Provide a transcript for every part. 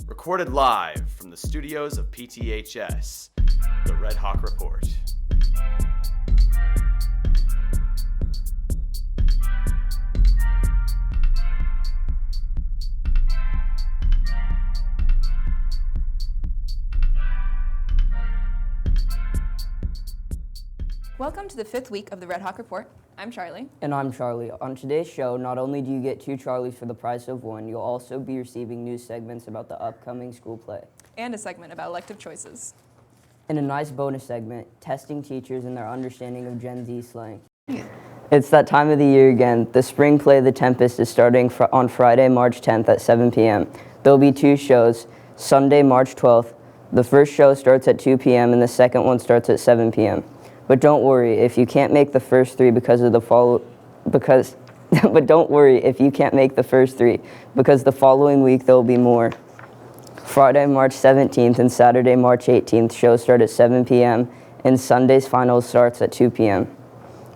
Recorded live from the studios of PTHS, the REDHAWK Report. Welcome to the 5th week of the REDHAWK Report. I'm Charlie. And I'm Charlie. On today's show, not only do you get 2 Charlies for the price of 1, you'll also be receiving news segments about the upcoming school play. And a segment about elective choices. And a nice bonus segment, testing teachers in their understanding of Gen Z slang. It's that time of the year again. The spring play, The Tempest, is starting on Friday, March 10th at 7 p.m. There'll be 2 shows, Sunday, March 12th. The first show starts at 2 p.m. and the second one starts at 7 p.m. But don't worry if you can't make the first 3 but don't worry if you can't make the first 3 because the following week there'll be more. Friday, March 17th and Saturday, March 18th shows start at 7 p.m. and Sunday's finals starts at 2 p.m.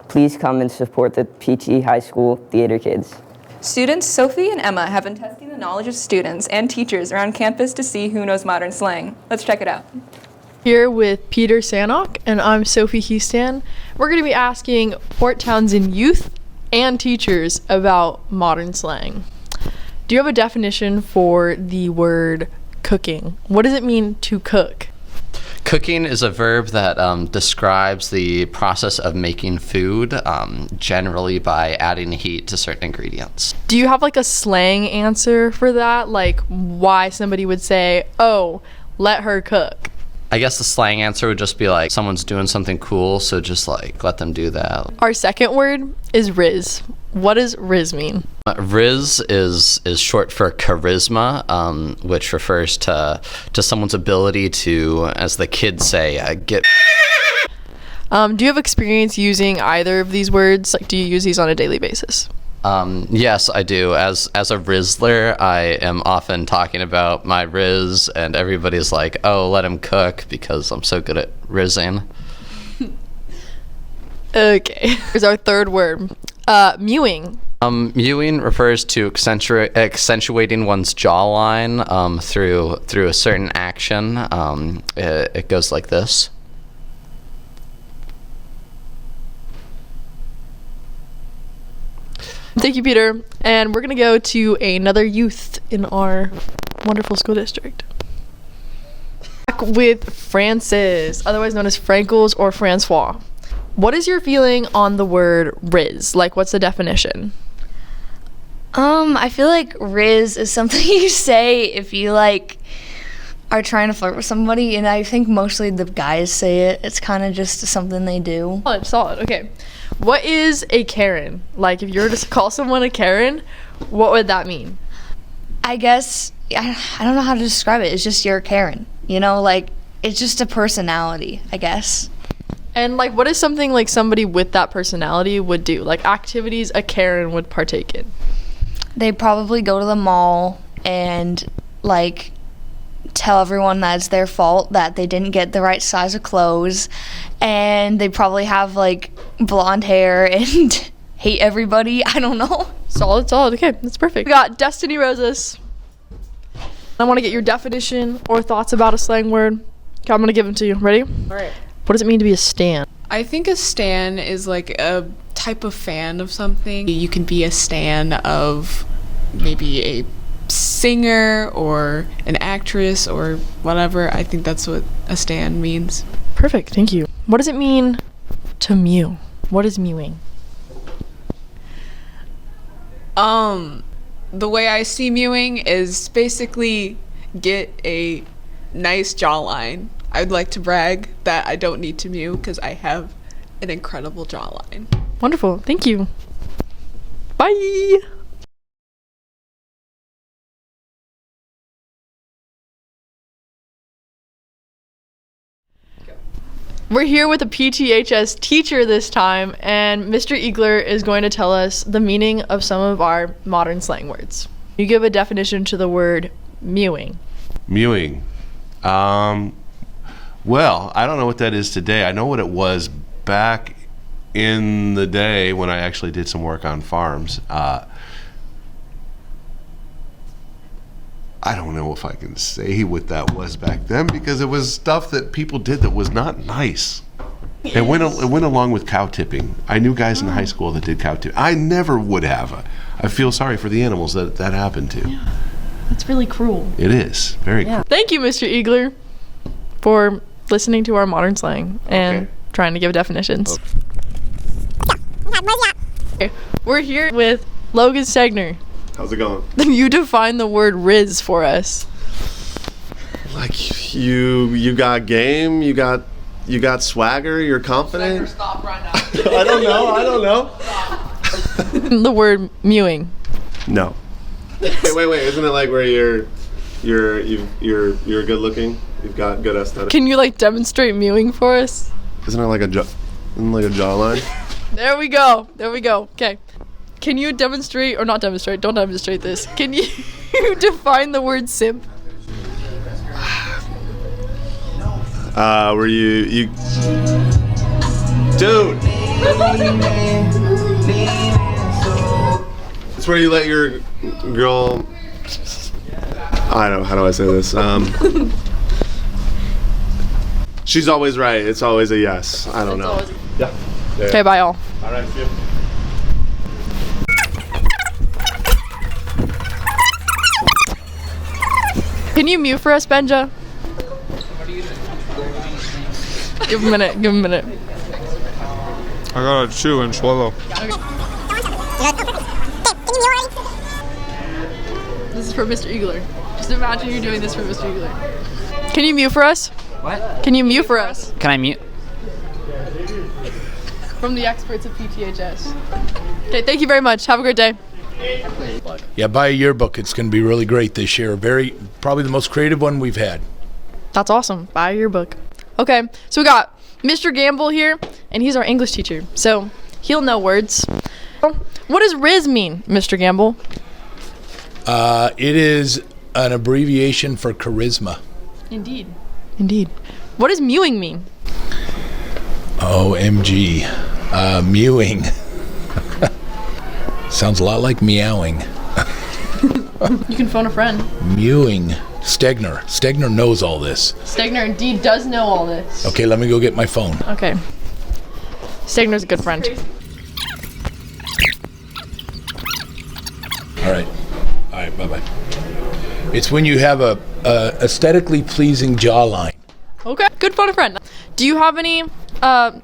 Please come and support the PT High School Theater Kids. Students Sophie and Emma have been testing the knowledge of students and teachers around campus to see who knows modern slang. Let's check it out. Here with Peter Sanok, and I'm Sophie Houston. We're going to be asking Port Townsend youth and teachers about modern slang. Do you have a definition for the word cooking? What does it mean to cook? Cooking is a verb that describes the process of making food, generally by adding heat to certain ingredients. Do you have like a slang answer for that? Like why somebody would say, oh, let her cook? I guess the slang answer would just be like, someone's doing something cool, so just like let them do that. Our second word is Riz. What does Riz mean? Riz is short for charisma, which refers to someone's ability to, as the kids say, get. Do you have experience using either of these words? Like, do you use these on a daily basis? Yes, I do. As a Rizzler, I am often talking about my Riz, and everybody's like, oh, let him cook, because I'm so good at rizzing. Okay. Here's our third word. Mewing. Mewing refers to accentuating one's jawline through a certain action. It goes like this. Thank you, Peter. And we're going to go to another youth in our wonderful school district. Back with Francis, otherwise known as Frankles or Francois. What is your feeling on the word Riz? Like, what's the definition? I feel like Riz is something you say if you, like, are trying to flirt with somebody, and I think mostly the guys say it. It's kind of just something they do. Solid. Okay. What is a Karen? Like, if you were to call someone a Karen, what would that mean? I guess, I don't know how to describe it. It's just you're a Karen. You know, like, it's just a personality, I guess. And, like, what is something, like, somebody with that personality would do? Like, activities a Karen would partake in? They probably go to the mall and, like, tell everyone that it's their fault that they didn't get the right size of clothes, and they probably have like blonde hair and hate everybody. I don't know. Solid. Okay, that's perfect. We got Destiny Rosas. I want to get your definition or thoughts about a slang word. Okay, I'm going to give them to you. Ready? All right. What does it mean to be a stan? I think a stan is like a type of fan of something. You can be a stan of maybe a singer or an actress or whatever. I think that's what a stan means. Perfect, thank you. What does it mean to mew? What is mewing? The way I see mewing is basically get a nice jawline. I'd like to brag that I don't need to mew because I have an incredible jawline. Wonderful, thank you. Bye! We're here with a PTHS teacher this time, and Mr. Eagler is going to tell us the meaning of some of our modern slang words. You give a definition to the word mewing. Mewing. Well, I don't know what that is today. I know what it was back in the day when I actually did some work on farms. I don't know if I can say what that was back then because it was stuff that people did that was not nice. It went along with cow tipping. I knew guys in high school that did cow tipping. I never would have. I feel sorry for the animals that happened to. Yeah. That's really cruel. It is. Very cruel. Thank you, Mr. Eagler, for listening to our modern slang and trying to give definitions. Okay. We're here with Logan Stegner. How's it going? You define the word riz for us. Like you got game, you got swagger, you're confident. Stop right now. I don't know. The word mewing. No. Wait. Isn't it like where you're good looking? You've got good aesthetic. Can you like demonstrate mewing for us? Isn't it like a jawline? There we go. Okay. Can you demonstrate, or not demonstrate, don't demonstrate this. Can you define the word simp? Where you dude. It's where you let your girl, I don't know, how do I say this? She's always right. It's always a yes. I don't know. Yeah. Okay, bye all. All right, see you. Can you mute for us, Benja? Give him a minute. I gotta chew and swallow. This is for Mr. Eagler. Just imagine you're doing this for Mr. Eagler. Can you mute for us? What? Can you mute for us? Can I mute? From the experts of PTHS. Okay, thank you very much. Have a great day. Yeah, buy a yearbook. It's going to be really great this year. Probably the most creative one we've had. That's awesome. Buy your book. Okay, so we got Mr. Gamble here, and he's our English teacher, so he'll know words. What does Riz mean, Mr. Gamble? It is an abbreviation for charisma. Indeed. What does mewing mean? OMG. Mewing. Sounds a lot like meowing. You can phone a friend. Mewing. Stegner knows all this. Stegner indeed does know all this. Okay, let me go get my phone. Okay. Stegner's a good friend. All right, bye-bye. It's when you have a aesthetically pleasing jawline. Okay, good phone a friend. Do you have any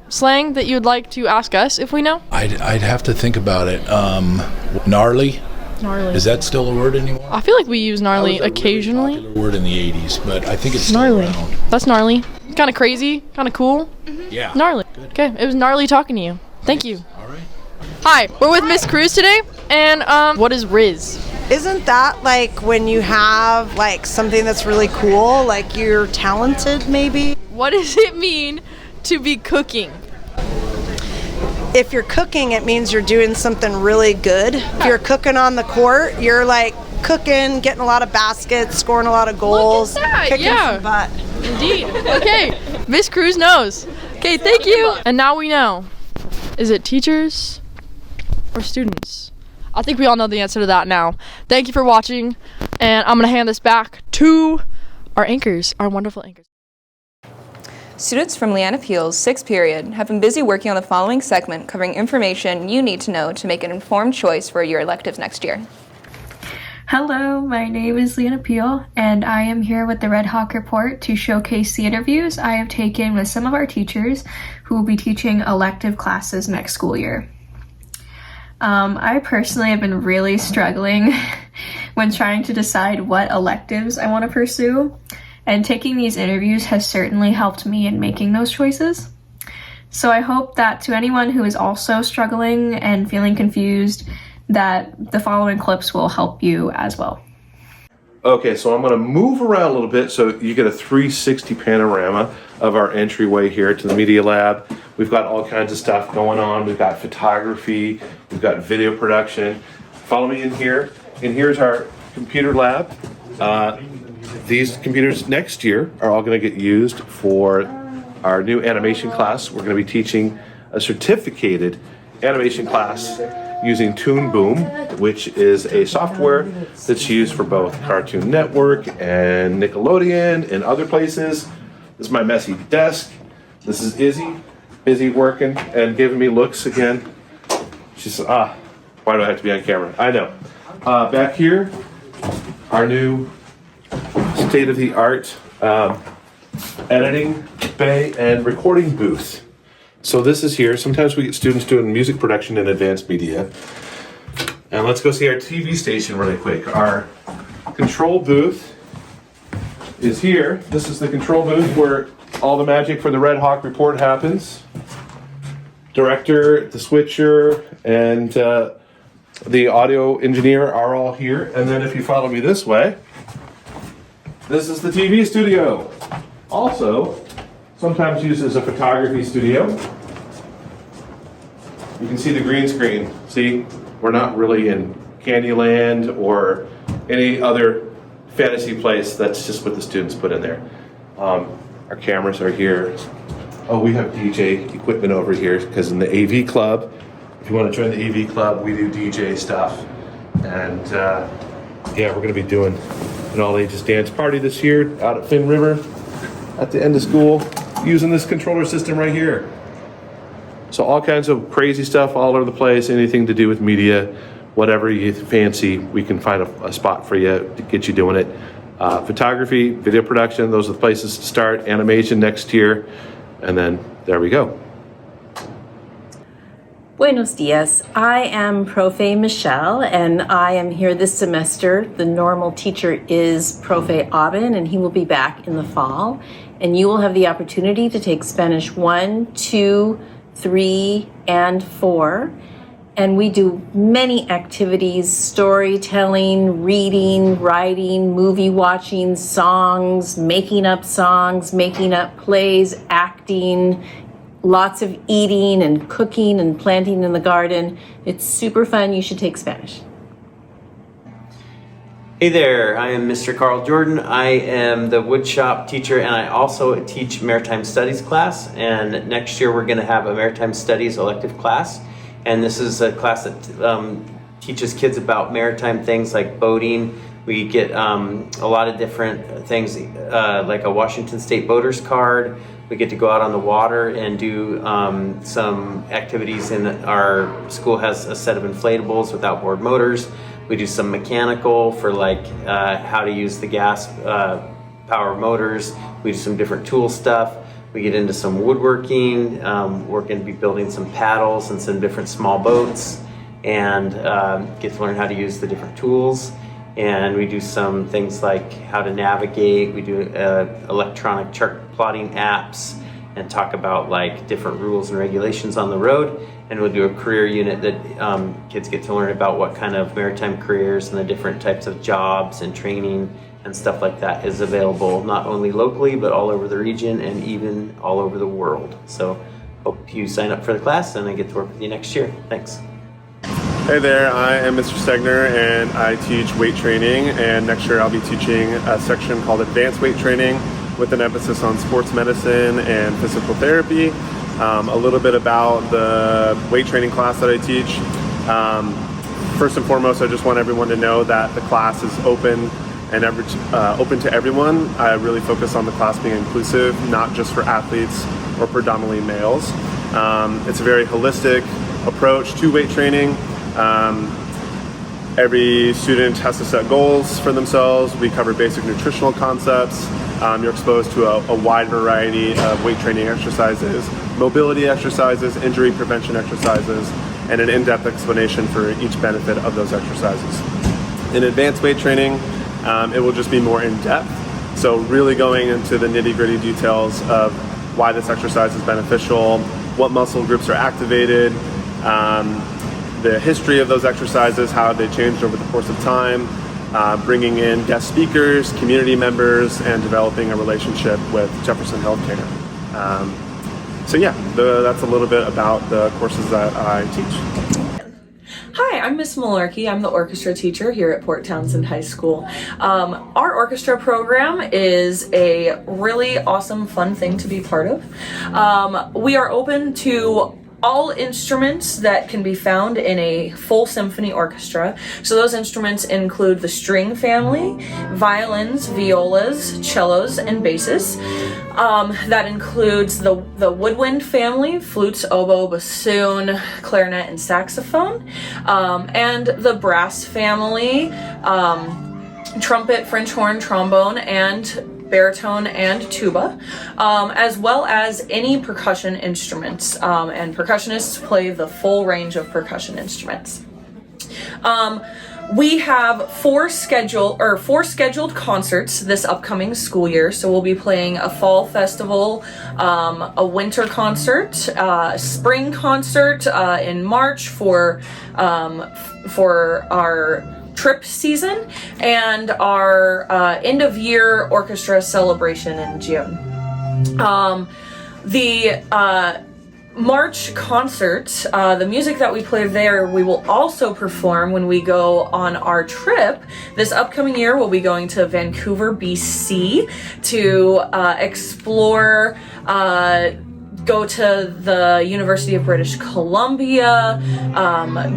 slang that you'd like to ask us if we know? I'd have to think about it. Gnarly. Gnarly. Is that still a word anymore? I feel like we use gnarly occasionally. Really popular word in the 80s, but I think it's gnarly. Still around. That's gnarly. Kind of crazy, kind of cool. Yeah. Gnarly. Good. Okay, it was gnarly talking to you. Thank you. All right. Hi, we're with Miss Cruz today, and what is Riz? Isn't that like when you have like something that's really cool, like you're talented maybe? What does it mean to be cooking? If you're cooking, it means you're doing something really good. If you're cooking on the court, you're like cooking, getting a lot of baskets, scoring a lot of goals, Look at that, kicking some butt. Indeed. Okay, Miss Cruz knows. Okay, thank you. And now we know. Is it teachers or students? I think we all know the answer to that now. Thank you for watching, and I'm gonna hand this back to our anchors, our wonderful anchors. Students from Leanna Peel's 6th period have been busy working on the following segment covering information you need to know to make an informed choice for your electives next year. Hello, my name is Leanna Peel, and I am here with the REDHAWK Report to showcase the interviews I have taken with some of our teachers who will be teaching elective classes next school year. I personally have been really struggling when trying to decide what electives I want to pursue. And taking these interviews has certainly helped me in making those choices. So I hope that to anyone who is also struggling and feeling confused, that the following clips will help you as well. Okay, so I'm going to move around a little bit so you get a 360 panorama of our entryway here to the Media Lab. We've got all kinds of stuff going on. We've got photography, we've got video production. Follow me in here. And here's our computer lab. These computers next year are all going to get used for our new animation class. We're going to be teaching a certificated animation class using Toon Boom, which is a software that's used for both Cartoon Network and Nickelodeon and other places. This is my messy desk. This is Izzy, busy working and giving me looks again. She's, why do I have to be on camera? I know. Back here, our new state-of-the-art editing bay and recording booth. So this is here. Sometimes we get students doing music production in advanced media. And let's go see our TV station really quick. Our control booth is here. This is the control booth where all the magic for the REDHAWK Report happens. Director, the switcher, and the audio engineer are all here. And then if you follow me this way, this is the TV studio. Also, sometimes used as a photography studio. You can see the green screen. See, we're not really in Candyland or any other fantasy place. That's just what the students put in there. Our cameras are here. Oh, we have DJ equipment over here because in the AV club, if you want to join the AV club, we do DJ stuff. And yeah, we're going to be doing an all-ages dance party this year out at Finn River at the end of school using this controller system right here. So all kinds of crazy stuff all over the place, anything to do with media, whatever you fancy, we can find a spot for you to get you doing it. Photography, video production, those are the places to start. Animation next year, and then there we go. Buenos dias. I am Profe Michelle, and I am here this semester. The normal teacher is Profe Aubin, and he will be back in the fall. And you will have the opportunity to take Spanish 1, 2, 3, and 4. And we do many activities: storytelling, reading, writing, movie watching, songs, making up plays, acting, lots of eating and cooking and planting in the garden. It's super fun. You should take Spanish. Hey there, I am Mr. Carl Jordan. I am the woodshop teacher, and I also teach Maritime Studies class. And next year we're going to have a Maritime Studies elective class. And this is a class that teaches kids about maritime things like boating. We get a lot of different things like a Washington State boater's card. We get to go out on the water and do some activities. In our school has a set of inflatables with outboard motors. We do some mechanical for like how to use the gas power motors. We do some different tool stuff. We get into some woodworking. We're going to be building some paddles and some different small boats, and get to learn how to use the different tools. And we do some things like how to navigate. We do electronic chart plotting apps and talk about like different rules and regulations on the road. And we'll do a career unit that kids get to learn about what kind of maritime careers and the different types of jobs and training and stuff like that is available not only locally but all over the region and even all over the world. So hope you sign up for the class and I get to work with you next year. Thanks. Hey there, I am Mr. Stegner and I teach weight training, and next year I'll be teaching a section called Advanced Weight Training with an emphasis on sports medicine and physical therapy. A little bit about the weight training class that I teach. First and foremost, I just want everyone to know that the class is open and open to everyone. I really focus on the class being inclusive, not just for athletes or predominantly males. It's a very holistic approach to weight training. Every student has to set goals for themselves. We cover basic nutritional concepts. You're exposed to a wide variety of weight training exercises, mobility exercises, injury prevention exercises, and an in-depth explanation for each benefit of those exercises. In advanced weight training, it will just be more in-depth. So really going into the nitty-gritty details of why this exercise is beneficial, what muscle groups are activated, the history of those exercises, how they changed over the course of time, bringing in guest speakers, community members, and developing a relationship with Jefferson Healthcare. So yeah, that's a little bit about the courses that I teach. Hi, I'm Miss Malarkey. I'm the orchestra teacher here at Port Townsend High School. Our orchestra program is a really awesome, fun thing to be part of. We are open to all instruments that can be found in a full symphony orchestra. So those instruments include the string family, violins, violas, cellos, and basses. That includes the woodwind family, flutes, oboe, bassoon, clarinet, and saxophone. And the brass family, trumpet, French horn, trombone, and baritone and tuba, as well as any percussion instruments, and percussionists play the full range of percussion instruments. We have four scheduled concerts this upcoming school year. So we'll be playing a fall festival, a winter concert, a spring concert in March for our trip season, and our end of year orchestra celebration in June. The March concert, the music that we play there, we will also perform when we go on our trip. This upcoming year, we'll be going to Vancouver, BC to explore, go to the University of British Columbia,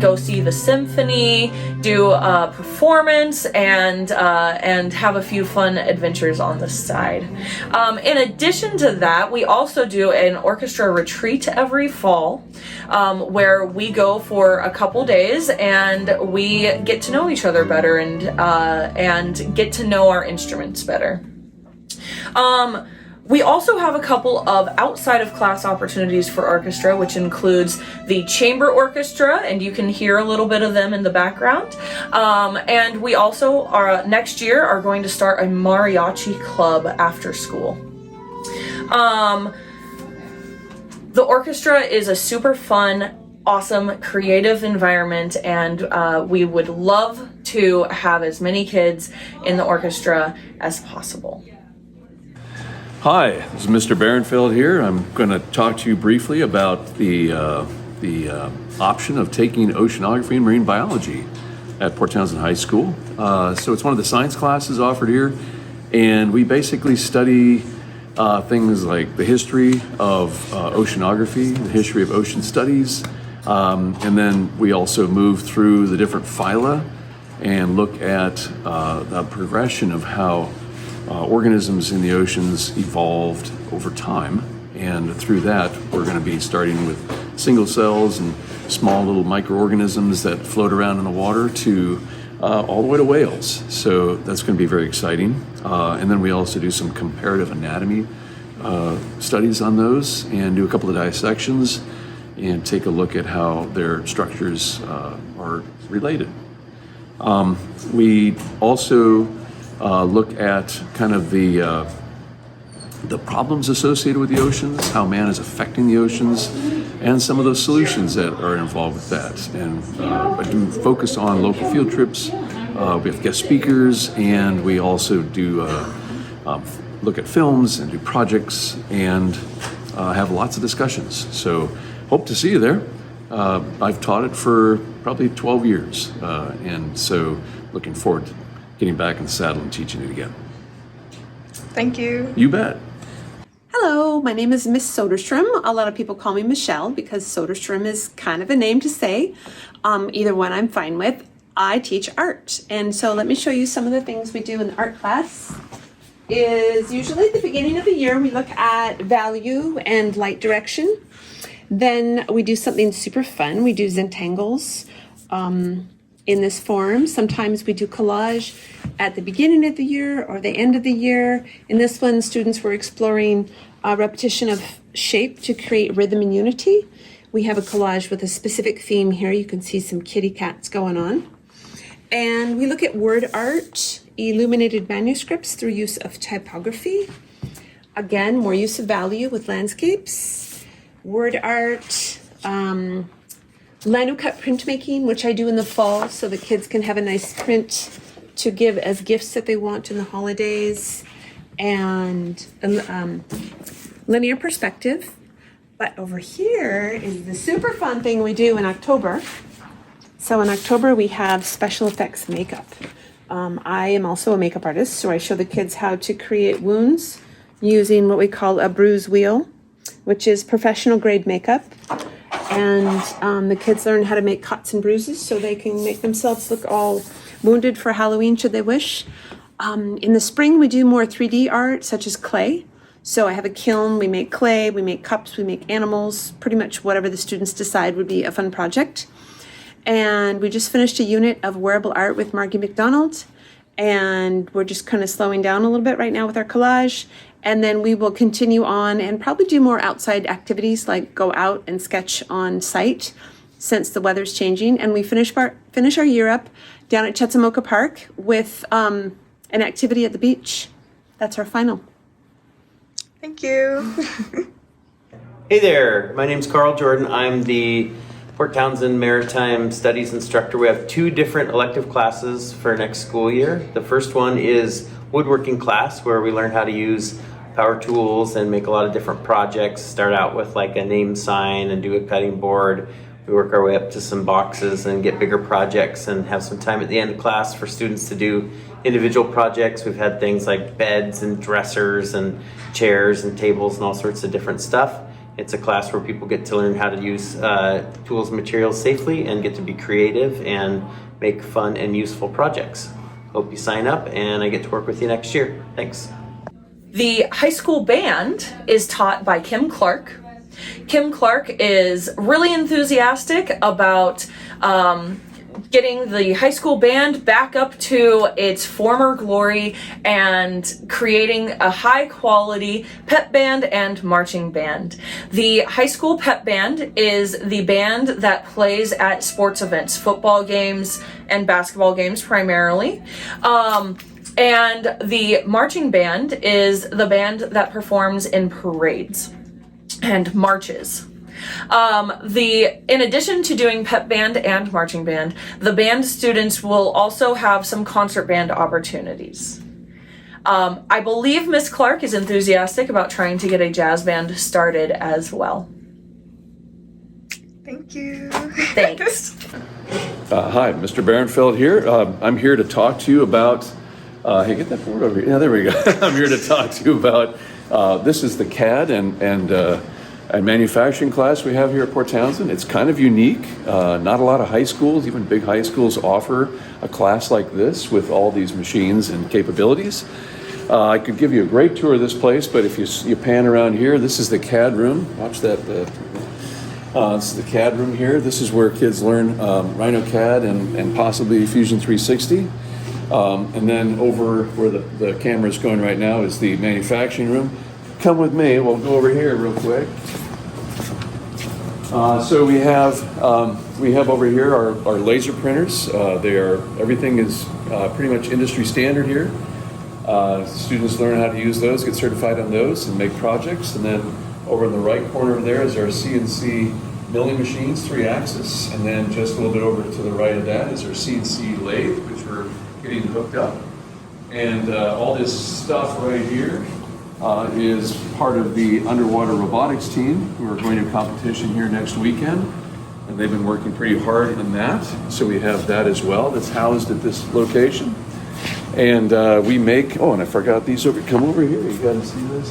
go see the symphony, do a performance, and have a few fun adventures on the side. In addition to that, we also do an orchestra retreat every fall, where we go for a couple days and we get to know each other better and get to know our instruments better. We also have a couple of outside of class opportunities for orchestra, which includes the chamber orchestra, and you can hear a little bit of them in the background. And we also next year are going to start a mariachi club after school. The orchestra is a super fun, awesome, creative environment, and we would love to have as many kids in the orchestra as possible. Hi, this is Mr. Barenfeld here. I'm going to talk to you briefly about the option of taking oceanography and marine biology at Port Townsend High School. So it's one of the science classes offered here, and we basically study things like the history of oceanography, the history of ocean studies, and then we also move through the different phyla and look at the progression of how organisms in the oceans evolved over time, and through that we're going to be starting with single cells and small little microorganisms that float around in the water to all the way to whales. So that's going to be very exciting. And then we also do some comparative anatomy studies on those and do a couple of dissections and take a look at how their structures are related. We also look at kind of the problems associated with the oceans, how man is affecting the oceans, and some of those solutions that are involved with that. And I do focus on local field trips. We have guest speakers, and we also do look at films and do projects and have lots of discussions. So hope to see you there. I've taught it for probably 12 years, and so looking forward to getting back in the saddle and teaching it again. Thank you. You bet. Hello, my name is Miss Soderstrom. A lot of people call me Michelle because Soderstrom is kind of a name to say. Either one I'm fine with. I teach art, and so let me show you some of the things we do in the art class. Is usually at the beginning of the year we look at value and light direction. Then we do something super fun. We do Zentangles in this form. Sometimes we do collage at the beginning of the year or the end of the year. In this one, students were exploring repetition of shape to create rhythm and unity. We have a collage with a specific theme here. You can see some kitty cats going on. And we look at word art, illuminated manuscripts through use of typography. Again, more use of value with landscapes. Word art, lino cut printmaking, which I do in the fall so the kids can have a nice print to give as gifts that they want in the holidays, and linear perspective. But over here is the super fun thing we do in October. So in October we have special effects makeup. I am also a makeup artist, so I show the kids how to create wounds using what we call a bruise wheel, which is professional grade makeup. and the kids learn how to make cuts and bruises so they can make themselves look all wounded for Halloween should they wish. In the spring, we do more 3D art, such as clay. So I have a kiln, we make clay, we make cups, we make animals, pretty much whatever the students decide would be a fun project. And we just finished a unit of wearable art with Margie McDonald, and we're just kind of slowing down a little bit right now with our collage. And then we will continue on and probably do more outside activities like go out and sketch on site since the weather's changing. And we finish our year up down at Chetzemoka Park with an activity at the beach. That's our final. Thank you. Hey there, my name's Carl Jordan. I'm the Port Townsend Maritime Studies instructor. We have 2 different elective classes for next school year. The first one is woodworking class, where we learn how to use power tools and make a lot of different projects. Start out with like a name sign and do a cutting board. We work our way up to some boxes and get bigger projects and have some time at the end of class for students to do individual projects. We've had things like beds and dressers and chairs and tables and all sorts of different stuff. It's a class where people get to learn how to use tools and materials safely and get to be creative and make fun and useful projects. Hope you sign up and I get to work with you next year. Thanks. The high school band is taught by Kim Clark. Kim Clark is really enthusiastic about getting the high school band back up to its former glory and creating a high quality pep band and marching band. The high school pep band is the band that plays at sports events, football games and basketball games primarily. And the marching band is the band that performs in parades and marches. In addition to doing pep band and marching band, the band students will also have some concert band opportunities. I believe Miss Clark is enthusiastic about trying to get a jazz band started as well. Thank you. Thanks. Hi, Mr. Barenfeld here. I'm here to talk to you about, hey, get that board over here. Yeah, there we go. I'm here to talk to you about, this is the CAD and manufacturing class we have here at Port Townsend. It's kind of unique. Not a lot of high schools, even big high schools, offer a class like this with all these machines and capabilities. I could give you a great tour of this place, but if you pan around here, this is the CAD room. Watch that. This is the CAD room here. This is where kids learn Rhino CAD and possibly Fusion 360. And then over where the camera is going right now is the manufacturing room. Come with me, we'll go over here real quick. So we have over here our laser printers. Everything is pretty much industry standard here. Students learn how to use those, get certified on those, and make projects. And then over in the right corner there is our CNC milling machines, 3-axis. And then just a little bit over to the right of that is our CNC lathe, which we're getting hooked up. And all this stuff right here is part of the underwater robotics team who are going to competition here next weekend. And they've been working pretty hard on that. So we have that as well that's housed at this location. And we make, oh, and I forgot these over, come over here, you gotta see this.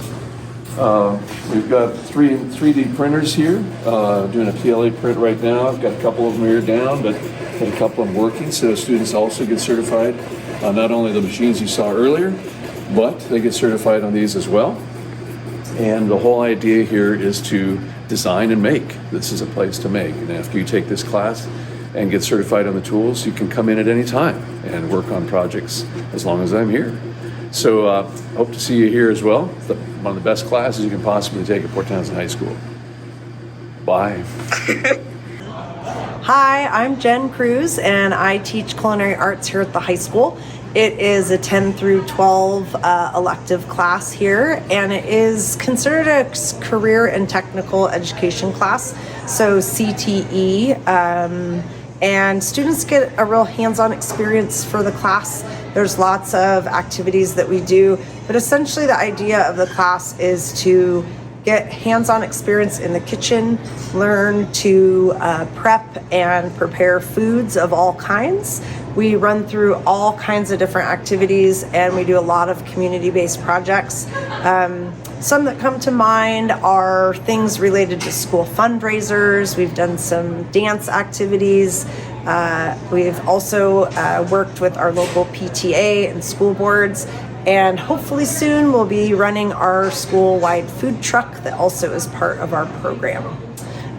We've got 3D printers here, doing a PLA print right now. I've got a couple of them here down, but a couple of them working. So students also get certified on not only the machines you saw earlier, but they get certified on these as well. And the whole idea here is to design and make. This is a place to make. And after you take this class and get certified on the tools, you can come in at any time and work on projects as long as I'm here. So hope to see you here as well. It's one of the best classes you can possibly take at Port Townsend High School. Bye. Hi, I'm Jen Cruz, and I teach culinary arts here at the high school. It is a 10 through 12 elective class here, and it is considered a career and technical education class, so CTE, and students get a real hands-on experience for the class. There's lots of activities that we do, but essentially the idea of the class is to get hands-on experience in the kitchen, learn to prep and prepare foods of all kinds. We run through all kinds of different activities, and we do a lot of community-based projects. Some that come to mind are things related to school fundraisers. We've done some dance activities. We've also worked with our local PTA and school boards, and hopefully soon we'll be running our school-wide food truck that also is part of our program.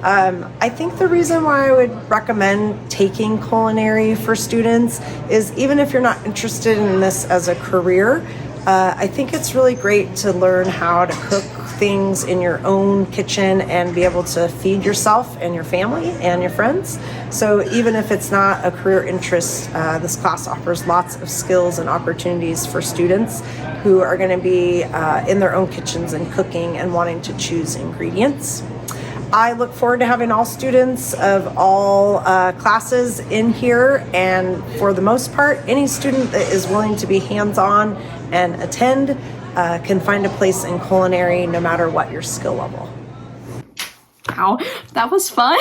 I think the reason why I would recommend taking culinary for students is even if you're not interested in this as a career, I think it's really great to learn how to cook things in your own kitchen and be able to feed yourself and your family and your friends. So even if it's not a career interest, this class offers lots of skills and opportunities for students who are going to be in their own kitchens and cooking and wanting to choose ingredients. I look forward to having all students of all classes in here, and for the most part, any student that is willing to be hands-on and attend can find a place in culinary no matter what your skill level. Wow, that was fun.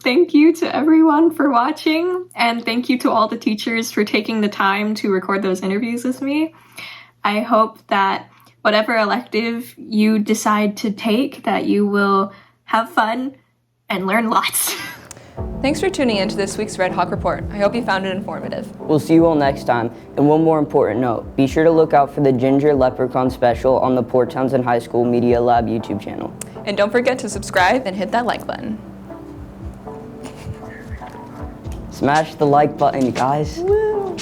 Thank you to everyone for watching, and thank you to all the teachers for taking the time to record those interviews with me. I hope that whatever elective you decide to take, that you will have fun and learn lots. Thanks for tuning in to this week's Red Hawk Report. I hope you found it informative. We'll see you all next time. And one more important note, be sure to look out for the Ginger Leprechaun special on the Port Townsend High School Media Lab YouTube channel. And don't forget to subscribe and hit that like button. Smash the like button, guys. Woo!